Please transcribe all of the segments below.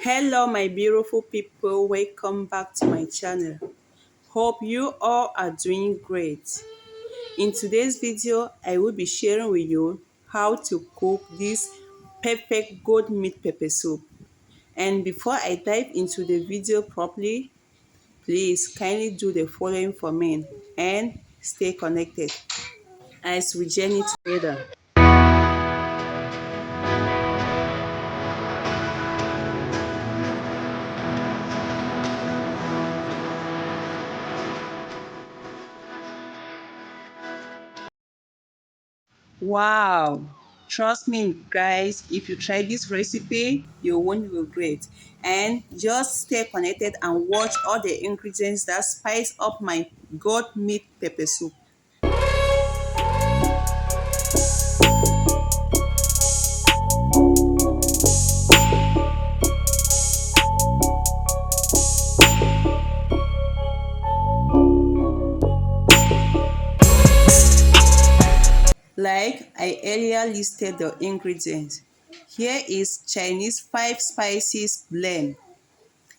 Hello my beautiful people, welcome back to my channel. Hope you all are doing great. In today's video, I will be sharing with you how to cook this perfect goat meat pepper soup. And before I dive into the video properly, please kindly do the following for me and stay connected as we journey together. Wow, trust me guys, if you try this recipe you won't regret. And just stay connected and watch all the ingredients that spice up my goat meat pepper soup. Like I earlier listed the ingredients, here is Chinese 5 spices blend.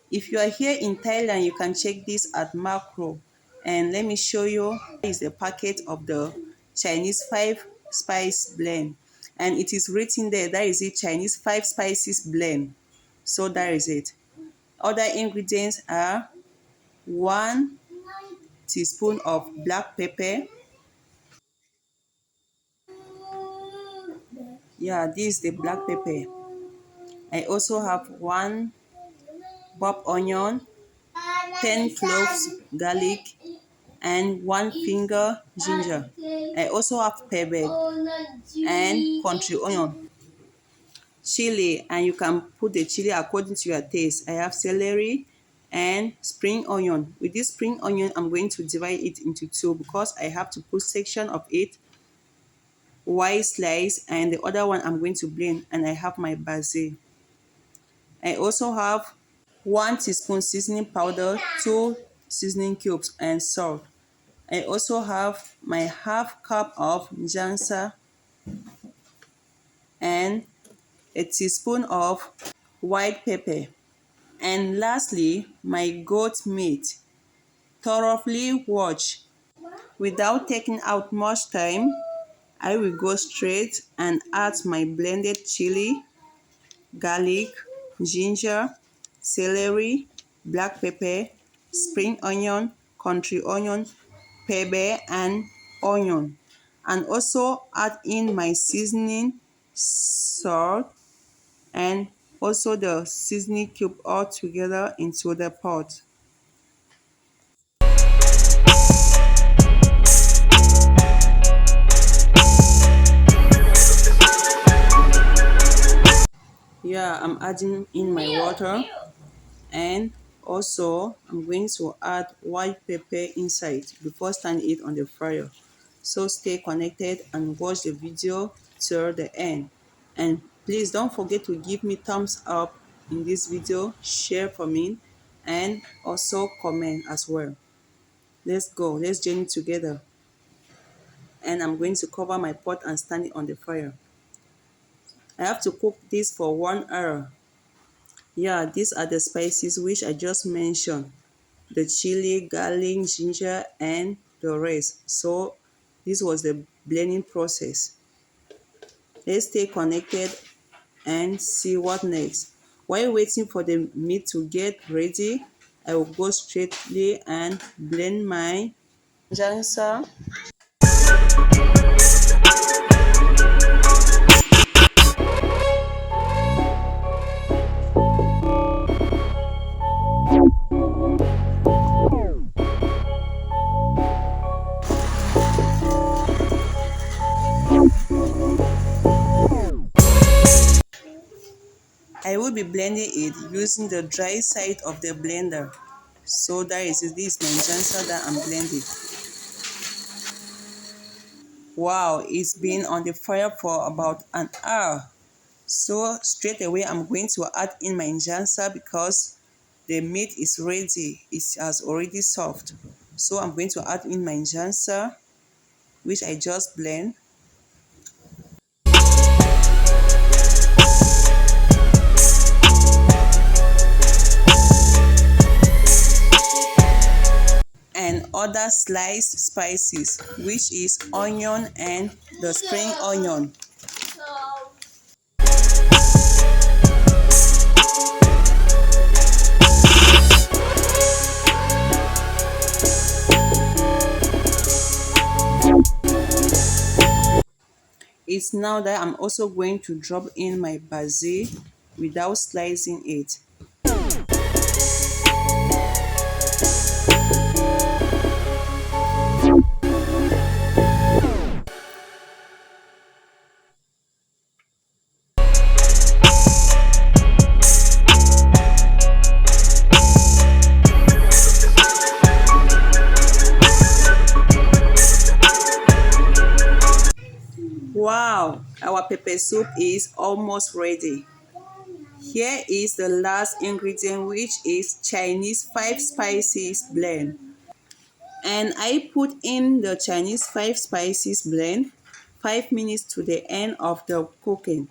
If you are here in Thailand, you can check this at Macro. And let me show you, is the packet of the Chinese 5 spice blend. And it is written there, that is it, Chinese 5 spices blend. So that is it. Other ingredients are 1 teaspoon of black pepper. Yeah, this is the black pepper. I also have 1 bob onion, 10 cloves garlic, and 1 finger ginger. I also have pepper and country onion, chili, and you can put the chili according to your taste. I have celery and spring onion. With this spring onion, I'm going to divide it into two because I have to put section of it white slice and the other one I'm going to blend. And I have my basil. I also have 1 teaspoon seasoning powder, 2 seasoning cubes, and salt. I also have my half cup of jansa and a teaspoon of white pepper. And lastly, my goat meat, thoroughly washed. Without taking out much time, I will go straight and add my blended chili, garlic, ginger, celery, black pepper, spring onion, country onion, pepper, and onion. And also add in my seasoning, salt, and also the seasoning cube all together into the pot. Yeah, I'm adding in my water, and also I'm going to add white pepper inside before standing it on the fire. So stay connected and watch the video till the end. And please don't forget to give me thumbs up in this video, share for me, and also comment as well. Let's go, let's journey together. And I'm going to cover my pot and stand it on the fire. I have to cook this for 1 hour. Yeah, these are the spices which I just mentioned, the chili, garlic, ginger, and the rest. So this was the blending process. Let's stay connected and see what next. While waiting for the meat to get ready, I will go straightly and blend my jansa. I will be blending it using the dry side of the blender. So that is this my jansa that I'm blending. Wow, it's been on the fire for about an hour. So straight away I'm going to add in my jansa because the meat is ready. It has already soft. So I'm going to add in my jansa, which I just blend. other sliced spices, which is onion and the spring onion. It's now that I'm also going to drop in my basil without slicing it. Wow, our pepper soup is almost ready. Here is the last ingredient, which is Chinese five spices blend. And I put in the Chinese five spices blend 5 minutes to the end of the cooking.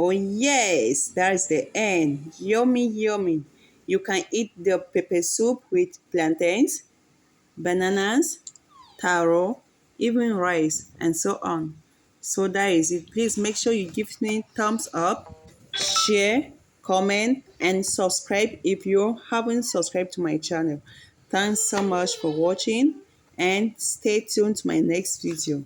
Oh yes, that's the end. Yummy, yummy. You can eat the pepper soup with plantains, bananas, taro, even rice, and so on. So that is it. Please make sure you give me thumbs up, share, comment, and subscribe if you haven't subscribed to my channel. Thanks so much for watching and stay tuned to my next video.